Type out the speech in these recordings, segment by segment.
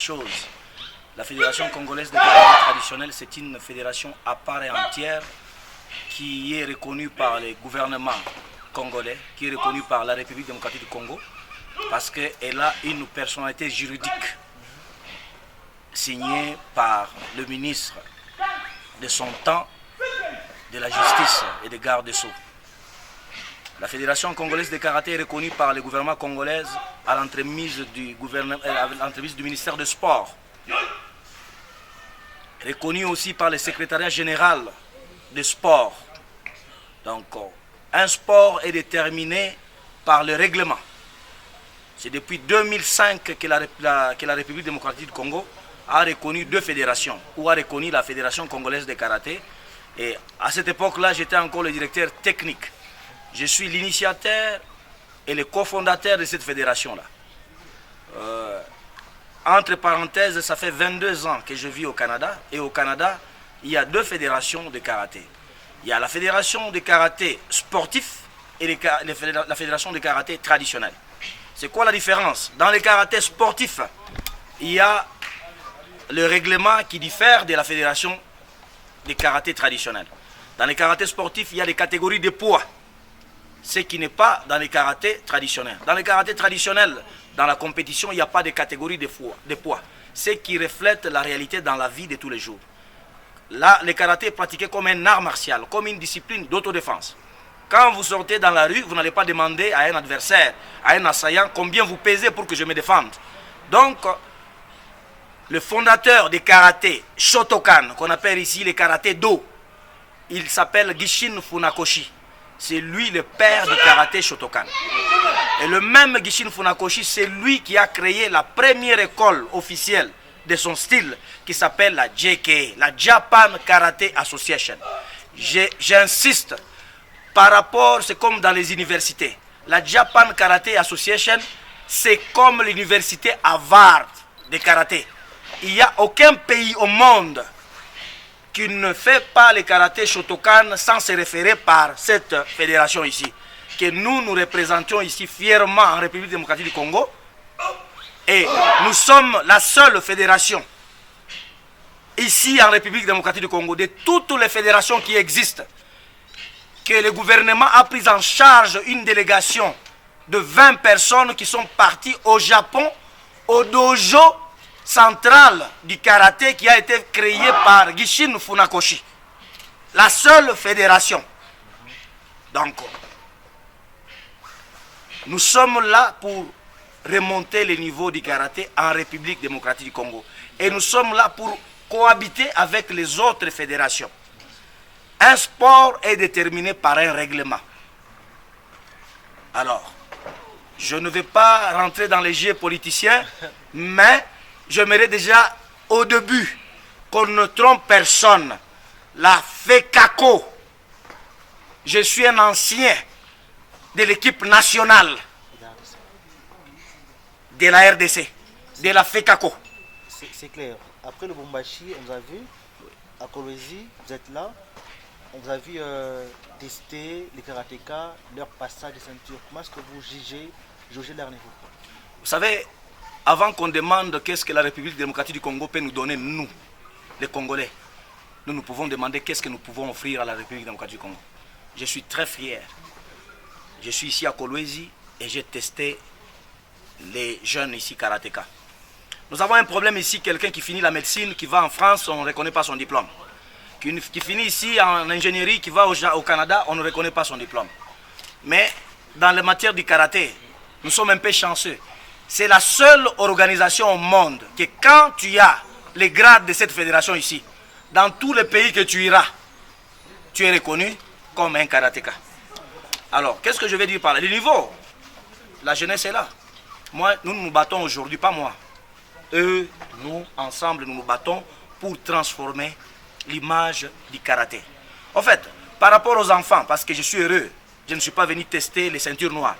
chose. La Fédération congolaise de karaté traditionnel, c'est une fédération à part et entière qui est reconnue par les gouvernements congolais, qui est reconnue par la République démocratique du Congo, parce qu'elle a une personnalité juridique signée par le ministre de son temps de la justice et des gardes des Sceaux. La Fédération congolaise de karaté est reconnue par le gouvernement congolais à l'entremise du ministère des Sports. Reconnue aussi par le secrétariat général des sports. Donc, un sport est déterminé par le règlement. C'est depuis 2005 que la République démocratique du Congo a reconnu deux fédérations, ou a reconnu la Fédération congolaise de karaté. Et à cette époque-là, j'étais encore le directeur technique. Je suis l'initiateur et le cofondateur de cette fédération-là. Entre parenthèses, ça fait 22 ans que je vis au Canada. Et au Canada, il y a deux fédérations de karaté. Il y a la fédération de karaté sportif et la fédération de karaté traditionnel. C'est quoi la différence? Dans le karaté sportif, il y a le règlement qui diffère de la fédération de karaté traditionnel. Dans le karaté sportif, il y a des catégories de poids. Ce qui n'est pas dans les karatés traditionnels. Dans les karatés traditionnels, dans la compétition, il n'y a pas de catégorie de poids. Ce qui reflète la réalité dans la vie de tous les jours. Là, le karaté est pratiqué comme un art martial, comme une discipline d'autodéfense. Quand vous sortez dans la rue, vous n'allez pas demander à un adversaire, à un assaillant, combien vous pesez pour que je me défende. Donc, le fondateur des karatés, Shotokan, qu'on appelle ici les karatés Do, il s'appelle Gishin Funakoshi. C'est lui le père du karaté Shotokan. Et le même Gishin Funakoshi, c'est lui qui a créé la première école officielle de son style qui s'appelle la JKA, la Japan Karate Association. J'insiste, par rapport, c'est comme dans les universités. La Japan Karate Association, c'est comme l'université Harvard de karaté. Il n'y a aucun pays au monde qui ne fait pas le karaté Shotokan sans se référer par cette fédération ici, que nous représentions ici fièrement en République démocratique du Congo. Et nous sommes la seule fédération ici en République démocratique du Congo, de toutes les fédérations qui existent, que le gouvernement a pris en charge une délégation de 20 personnes qui sont parties au Japon, au dojo central du karaté qui a été créé par Gishin Funakoshi. La seule fédération. Donc, nous sommes là pour remonter le niveau du karaté en République démocratique du Congo. Et nous sommes là pour cohabiter avec les autres fédérations. Un sport est déterminé par un règlement. Alors, je ne vais pas rentrer dans les jeux politiciens, mais j'aimerais déjà, au début, qu'on ne trompe personne. La FECACO, je suis un ancien de l'équipe nationale de la RDC, de la FECACO. C'est clair. Après le Bombashi, on vous a vu, à Kolwezi, vous êtes là, on vous a vu tester les karatékas, leur passage de ceinture. Comment est-ce que vous jaugez leur niveau? Vous savez, avant qu'on demande qu'est-ce que la République démocratique du Congo peut nous donner, nous, les Congolais, nous pouvons demander qu'est-ce que nous pouvons offrir à la République démocratique du Congo. Je suis très fier. Je suis ici à Kolwezi et j'ai testé les jeunes ici karatéka. Nous avons un problème ici, quelqu'un qui finit la médecine, qui va en France, on ne reconnaît pas son diplôme. Qui finit ici en ingénierie, qui va au Canada, on ne reconnaît pas son diplôme. Mais dans la matière du karaté, nous sommes un peu chanceux. C'est la seule organisation au monde que quand tu as les grades de cette fédération ici, dans tous les pays que tu iras, tu es reconnu comme un karatéka. Alors, qu'est-ce que je vais dire par là? Le niveau, la jeunesse est là. Moi, nous nous battons aujourd'hui, pas moi. Eux, nous, ensemble, nous nous battons pour transformer l'image du karaté. En fait, par rapport aux enfants, parce que je suis heureux, je ne suis pas venu tester les ceintures noires.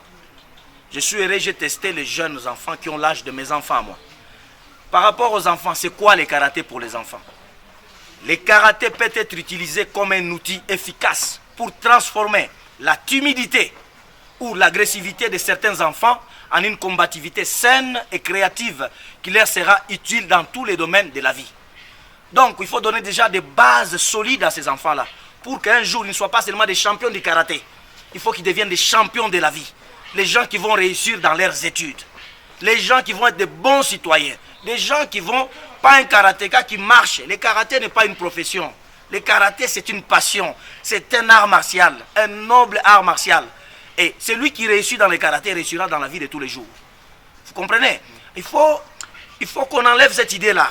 Je suis heureux, j'ai testé les jeunes enfants qui ont l'âge de mes enfants, moi. Par rapport aux enfants, c'est quoi le karaté pour les enfants? Le karaté peut être utilisé comme un outil efficace pour transformer la timidité ou l'agressivité de certains enfants en une combativité saine et créative qui leur sera utile dans tous les domaines de la vie. Donc, il faut donner déjà des bases solides à ces enfants-là pour qu'un jour, ils ne soient pas seulement des champions du karaté. Il faut qu'ils deviennent des champions de la vie. Les gens qui vont réussir dans leurs études. Les gens qui vont être des bons citoyens. Des gens qui vont, pas un karatéka qui marche. Le karaté n'est pas une profession. Le karaté, c'est une passion. C'est un art martial, un noble art martial. Et celui qui réussit dans le karaté réussira dans la vie de tous les jours. Vous comprenez? Il faut qu'on enlève cette idée-là.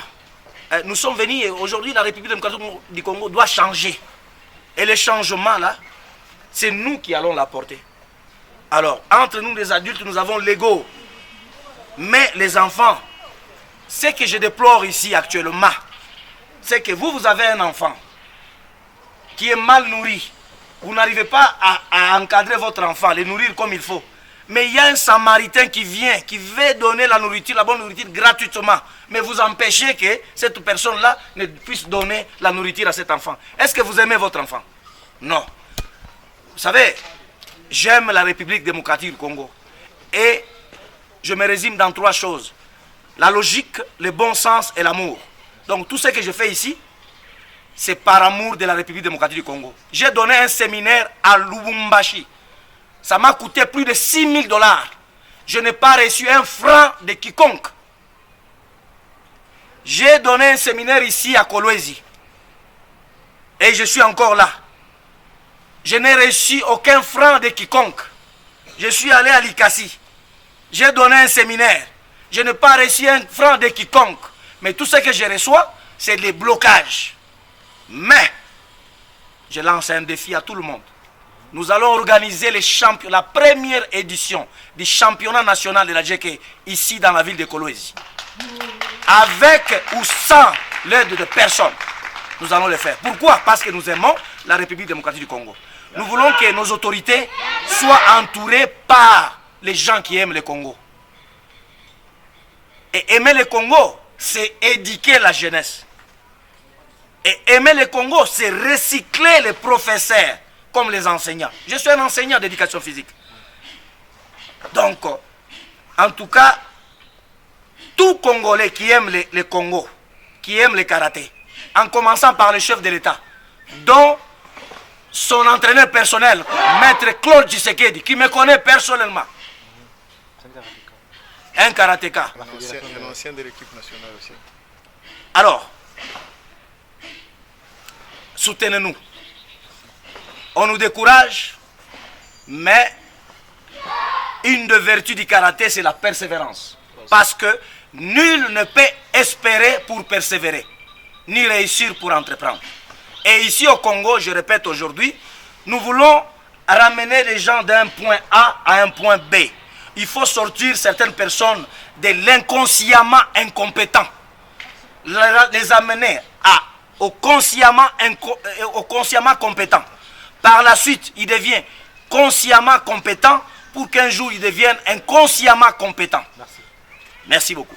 Nous sommes venus et aujourd'hui, la République démocratique du Congo doit changer. Et le changement, là, c'est nous qui allons l'apporter. Alors, entre nous, les adultes, nous avons l'ego. Mais les enfants, ce que je déplore ici actuellement, c'est que vous avez un enfant qui est mal nourri. Vous n'arrivez pas à encadrer votre enfant, le nourrir comme il faut. Mais il y a un samaritain qui vient, qui veut donner la nourriture, la bonne nourriture gratuitement. Mais vous empêchez que cette personne-là ne puisse donner la nourriture à cet enfant. Est-ce que vous aimez votre enfant? Non. Vous savez, j'aime la République démocratique du Congo. Et je me résume dans 3 choses. La logique, le bon sens et l'amour. Donc tout ce que je fais ici, c'est par amour de la République démocratique du Congo. J'ai donné un séminaire à Lubumbashi. Ça m'a coûté plus de 6 000 $. Je n'ai pas reçu un franc de quiconque. J'ai donné un séminaire ici à Kolwezi. Et je suis encore là. Je n'ai reçu aucun franc de quiconque. Je suis allé à Likasi. J'ai donné un séminaire. Je n'ai pas reçu un franc de quiconque. Mais tout ce que je reçois, c'est les blocages. Mais, je lance un défi à tout le monde. Nous allons organiser la première édition du championnat national de la JK ici dans la ville de Kolwezi. Avec ou sans l'aide de personne, nous allons le faire. Pourquoi? Parce que nous aimons la République démocratique du Congo. Nous voulons que nos autorités soient entourées par les gens qui aiment le Congo. Et aimer le Congo, c'est éduquer la jeunesse. Et aimer le Congo, c'est recycler les professeurs comme les enseignants. Je suis un enseignant d'éducation physique. Donc, en tout cas, tout Congolais qui aime le Congo, qui aime le karaté, en commençant par le chef de l'État, dont son entraîneur personnel, Maître Claude Tshisekedi, qui me connaît personnellement. Un karatéka. Un ancien de l'équipe nationale aussi. Alors, soutenez-nous. On nous décourage, mais une des vertus du karaté, c'est la persévérance. Parce que nul ne peut espérer pour persévérer, ni réussir pour entreprendre. Et ici au Congo, je répète aujourd'hui, nous voulons ramener les gens d'un point A à un point B. Il faut sortir certaines personnes de l'inconsciemment incompétent, les amener au consciemment compétent. Par la suite, il devient consciemment compétent pour qu'un jour il devienne inconsciemment compétent. Merci beaucoup.